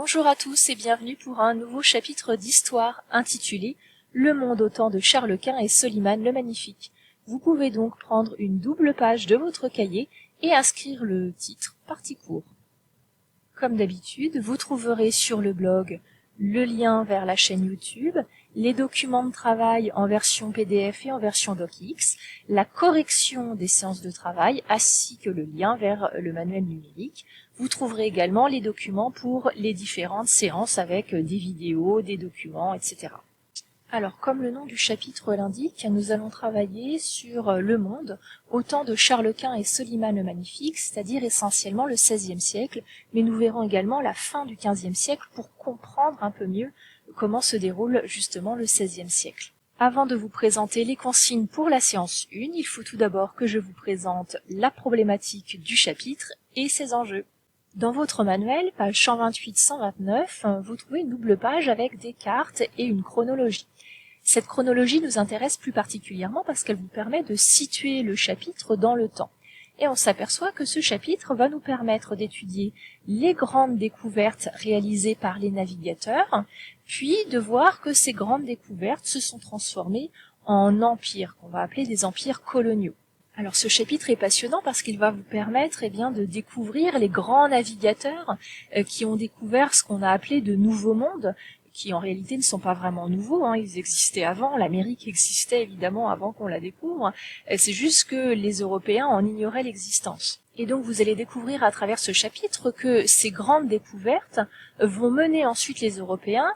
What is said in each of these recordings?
Bonjour à tous et bienvenue pour un nouveau chapitre d'histoire intitulé « Le monde au temps de Charles Quint et Soliman le Magnifique ». Vous pouvez donc prendre une double page de votre cahier et inscrire le titre partie court. Comme d'habitude, vous trouverez sur le blog le lien vers la chaîne YouTube, les documents de travail en version PDF et en version DocX, la correction des séances de travail ainsi que le lien vers le manuel numérique. Vous trouverez également les documents pour les différentes séances avec des vidéos, des documents, etc. Alors, comme le nom du chapitre l'indique, nous allons travailler sur le monde au temps de Charles Quint et Soliman le Magnifique, c'est-à-dire essentiellement le XVIe siècle, mais nous verrons également la fin du XVe siècle pour comprendre un peu mieux comment se déroule justement le XVIe siècle. Avant de vous présenter les consignes pour la séance 1, il faut tout d'abord que je vous présente la problématique du chapitre et ses enjeux. Dans votre manuel, page 128-129, vous trouvez une double page avec des cartes et une chronologie. Cette chronologie nous intéresse plus particulièrement parce qu'elle vous permet de situer le chapitre dans le temps. Et on s'aperçoit que ce chapitre va nous permettre d'étudier les grandes découvertes réalisées par les navigateurs, puis de voir que ces grandes découvertes se sont transformées en empires, qu'on va appeler des empires coloniaux. Alors ce chapitre est passionnant parce qu'il va vous permettre de découvrir les grands navigateurs qui ont découvert ce qu'on a appelé de nouveaux mondes, qui en réalité ne sont pas vraiment nouveaux, ils existaient avant, l'Amérique existait évidemment avant qu'on la découvre, c'est juste que les Européens en ignoraient l'existence. Et donc vous allez découvrir à travers ce chapitre que ces grandes découvertes vont mener ensuite les Européens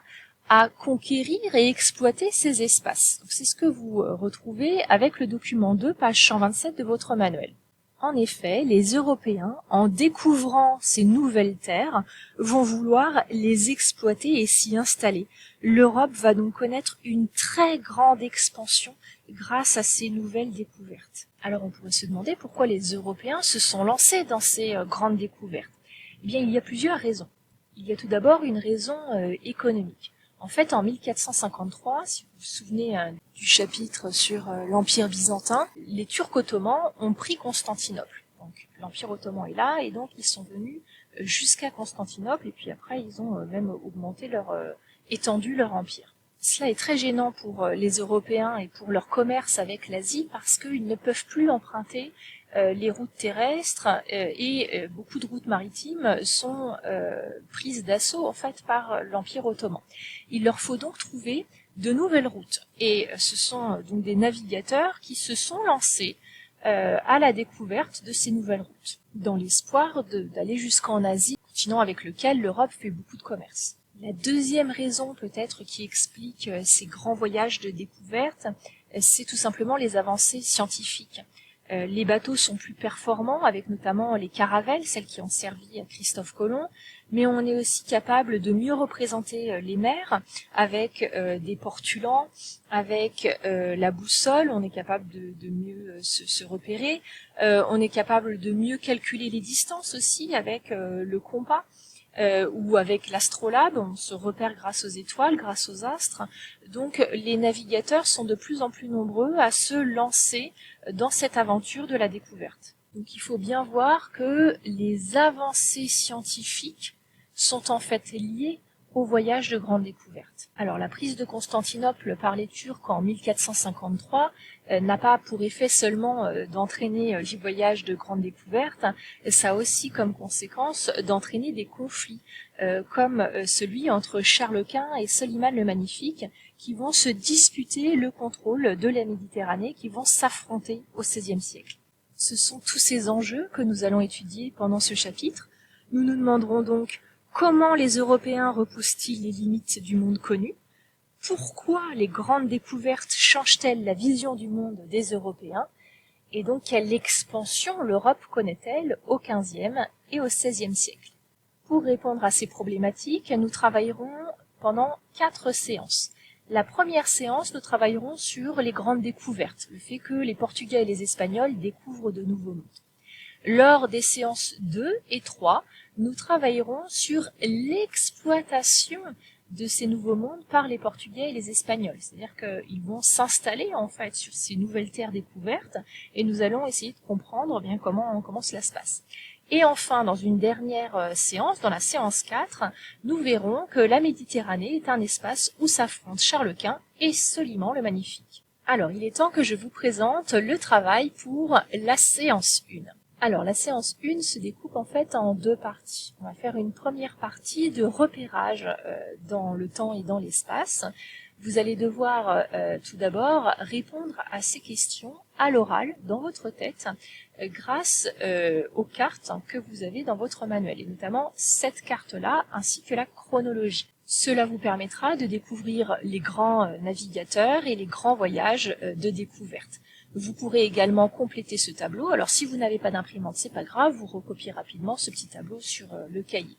à conquérir et exploiter ces espaces. C'est ce que vous retrouvez avec le document 2, page 127 de votre manuel. En effet, les Européens, en découvrant ces nouvelles terres, vont vouloir les exploiter et s'y installer. L'Europe va donc connaître une très grande expansion grâce à ces nouvelles découvertes. Alors on pourrait se demander pourquoi les Européens se sont lancés dans ces grandes découvertes. Eh bien, il y a plusieurs raisons. Il y a tout d'abord une raison économique. En fait, en 1453, si vous vous souvenez du chapitre sur l'Empire byzantin, les Turcs ottomans ont pris Constantinople. Donc l'Empire ottoman est là et donc ils sont venus jusqu'à Constantinople et puis après ils ont même étendu leur empire. Cela est très gênant pour les Européens et pour leur commerce avec l'Asie parce qu'ils ne peuvent plus emprunter les routes terrestres et beaucoup de routes maritimes sont prises d'assaut en fait par l'Empire ottoman. Il leur faut donc trouver de nouvelles routes et ce sont donc des navigateurs qui se sont lancés à la découverte de ces nouvelles routes dans l'espoir d'aller jusqu'en Asie, continent avec lequel l'Europe fait beaucoup de commerce. La deuxième raison peut-être qui explique ces grands voyages de découverte, c'est tout simplement les avancées scientifiques. Les bateaux sont plus performants, avec notamment les caravelles, celles qui ont servi à Christophe Colomb, mais on est aussi capable de mieux représenter les mers avec des portulans, avec la boussole, on est capable de mieux se repérer, on est capable de mieux calculer les distances aussi avec le compas. Ou avec l'astrolabe, on se repère grâce aux étoiles, grâce aux astres. Donc les navigateurs sont de plus en plus nombreux à se lancer dans cette aventure de la découverte. Donc il faut bien voir que les avancées scientifiques sont en fait liées au voyage de grande découverte. Alors la prise de Constantinople par les Turcs en 1453 n'a pas pour effet seulement d'entraîner les voyages de grande découverte, ça a aussi comme conséquence d'entraîner des conflits, comme celui entre Charles Quint et Soliman le Magnifique, qui vont se disputer le contrôle de la Méditerranée, qui vont s'affronter au XVIe siècle. Ce sont tous ces enjeux que nous allons étudier pendant ce chapitre. Nous nous demanderons donc comment les Européens repoussent-ils les limites du monde connu? Pourquoi les grandes découvertes changent-elles la vision du monde des Européens? Et donc, quelle expansion l'Europe connaît-elle au XVe et au XVIe siècle? Pour répondre à ces problématiques, nous travaillerons pendant 4 séances. La première séance, nous travaillerons sur les grandes découvertes, le fait que les Portugais et les Espagnols découvrent de nouveaux mondes. Lors des séances 2 et 3, nous travaillerons sur l'exploitation de ces nouveaux mondes par les Portugais et les Espagnols. C'est-à-dire qu'ils vont s'installer en fait sur ces nouvelles terres découvertes et nous allons essayer de comprendre comment cela se passe. Et enfin, dans une dernière séance, dans la séance 4, nous verrons que la Méditerranée est un espace où s'affrontent Charles Quint et Soliman le Magnifique. Alors, il est temps que je vous présente le travail pour la séance 1. Alors, la séance 1 se découpe en fait en 2 parties. On va faire une première partie de repérage dans le temps et dans l'espace. Vous allez devoir tout d'abord répondre à ces questions à l'oral dans votre tête grâce aux cartes que vous avez dans votre manuel, et notamment cette carte-là ainsi que la chronologie. Cela vous permettra de découvrir les grands navigateurs et les grands voyages de découverte. Vous pourrez également compléter ce tableau. Alors si vous n'avez pas d'imprimante, c'est pas grave, vous recopiez rapidement ce petit tableau sur le cahier.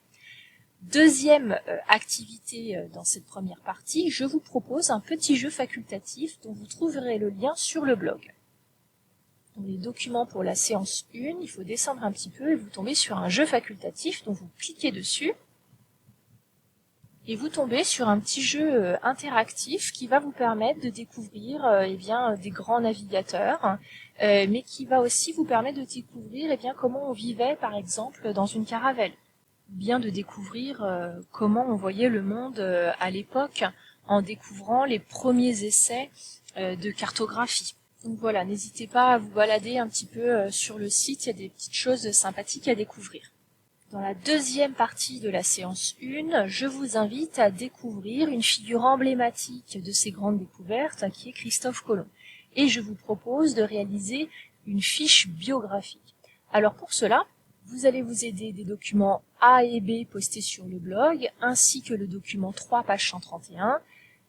Deuxième activité dans cette première partie, je vous propose un petit jeu facultatif dont vous trouverez le lien sur le blog. Dans les documents pour la séance 1, il faut descendre un petit peu et vous tombez sur un jeu facultatif dont vous cliquez dessus et vous tombez sur un petit jeu interactif qui va vous permettre de découvrir des grands navigateurs, mais qui va aussi vous permettre de découvrir comment on vivait par exemple dans une caravelle. Bien de découvrir comment on voyait le monde à l'époque en découvrant les premiers essais de cartographie. Donc voilà, n'hésitez pas à vous balader un petit peu sur le site, il y a des petites choses sympathiques à découvrir. Dans la deuxième partie de la séance 1, je vous invite à découvrir une figure emblématique de ces grandes découvertes qui est Christophe Colomb. Et je vous propose de réaliser une fiche biographique. Alors pour cela, vous allez vous aider des documents A et B postés sur le blog, ainsi que le document 3, page 131,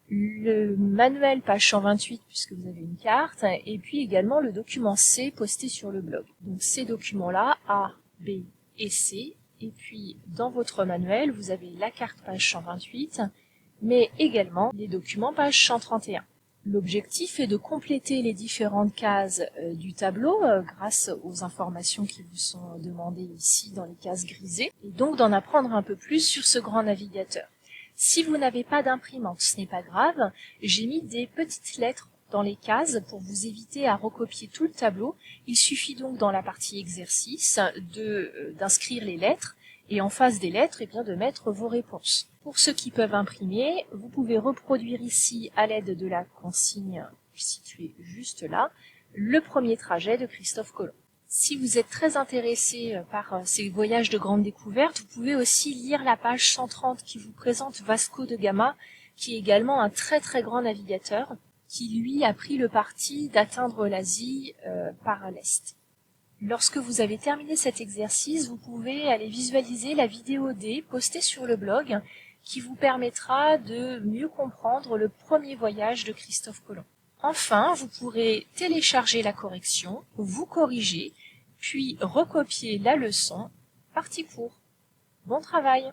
le manuel, page 128, puisque vous avez une carte, et puis également le document C posté sur le blog. Donc ces documents-là, A, B et C, et puis dans votre manuel, vous avez la carte page 128, mais également les documents page 131. L'objectif est de compléter les différentes cases du tableau grâce aux informations qui vous sont demandées ici dans les cases grisées, et donc d'en apprendre un peu plus sur ce grand navigateur. Si vous n'avez pas d'imprimante, ce n'est pas grave, j'ai mis des petites lettres dans les cases pour vous éviter à recopier tout le tableau. Il suffit donc dans la partie exercice d'inscrire les lettres et en face des lettres de mettre vos réponses. Pour ceux qui peuvent imprimer, vous pouvez reproduire ici à l'aide de la consigne située juste là le premier trajet de Christophe Colomb. Si vous êtes très intéressé par ces voyages de grande découverte, vous pouvez aussi lire la page 130 qui vous présente Vasco de Gama, qui est également un très très grand navigateur, qui lui a pris le parti d'atteindre l'Asie par l'Est. Lorsque vous avez terminé cet exercice, vous pouvez aller visualiser la vidéo D postée sur le blog qui vous permettra de mieux comprendre le premier voyage de Christophe Colomb. Enfin, vous pourrez télécharger la correction, vous corriger, puis recopier la leçon, partie cours. Bon travail!